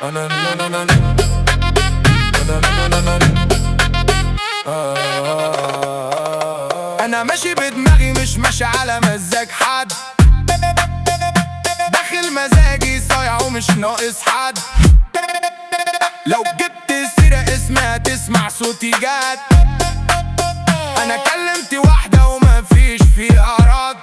أنا أنا أنا أنا أنا ماشي بدماغي مش ماشي على مزاج حد، داخل مزاجي صايع ومش ناقص حد. لو جبت السيرة اسمها تسمع صوتي جات. أنا كلمت واحدة ومفيش فيها رد.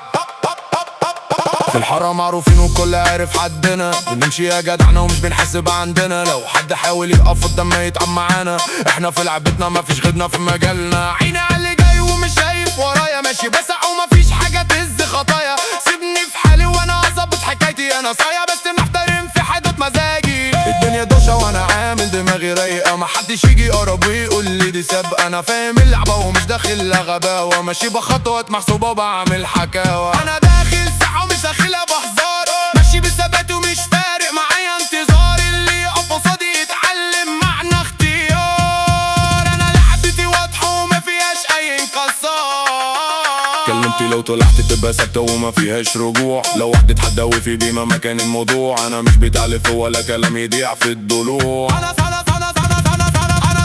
في الحارة معروفين والكل عارف حدنا، بنمشي يا جدعنا ومش بنحسب عندنا. لو حد حاول يقف قدام يتعب معانا، احنا في لعبتنا مفيش غيرنا في مجالنا. عيني على اللي جاي ومش شايف ورايا، ماشي بسع ومفيش حاجة تهز خطايا. سيبني في حالي وانا اظبط حكايتي، انا صايع بس محترم في حدود مزاجي. الدنيا دوشة وانا عامل دماغي رايقة، محدش يجي يقرب ويقول لي دي سابقة. انا فاهم اللعبة ومش داخل غباوة، ماشي بخطوات محسوبة وبعمل حكاوة. انا داخل ساعة ومش داخلها بهزار، ماشي بثبات ومش فارق معايا انتظار. اللي يقف قصادي يتعلم معنى اختيار. انا لعبتي واضحة وما فيهاش اي انكسار. كلمتي لو طلعت تبقى ثابتة وما فيهاش رجوع. لو واحد اتحدى وفي ديما مكان الموضوع. انا مش بتعلف ولا كلام يضيع في الضلوع. انا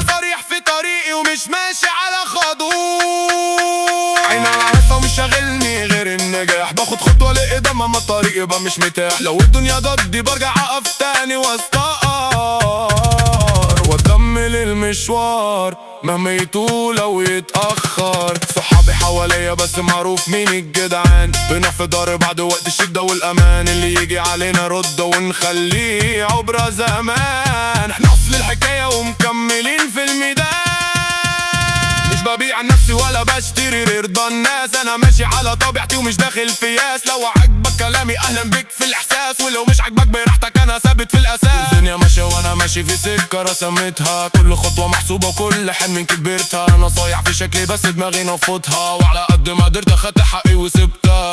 صريح في طريقي ومش ماشي على خضوع. عيني على عارفة ومش شاغلني غير النجاح. باخد خطوة لقدام اما الطريق يبقى مش متاح. لو الدنيا ضدي برجع اقف تاني واستقر واكمل المشوار مهما يطول او يتأخر. صحابي حواليا بس معروف مين الجدعان. بنقف في دار بعد وقت الشدة والامان. اللي يجي علينا رد ونخليه عبرة زمان. احنا اصل الحكاية ومكملين في الميدان. مش ببيع نفسي ولا بشتري رضا الناس. انا ماشي على طبيعتي ومش داخل في ياس. لو عجبك كلامي اهلا بك في الاحساس، ولو مش عجبك براحتك انا ثابت في الاساس. الدنيا ماشيه وانا ماشي في سكه رسمتها، كل خطوه محسوبه وكل حلم كبرتها. انا صايع في شكلي بس دماغي نفضها، وعلى قد ما قدرت اخدت حقي وسبتها.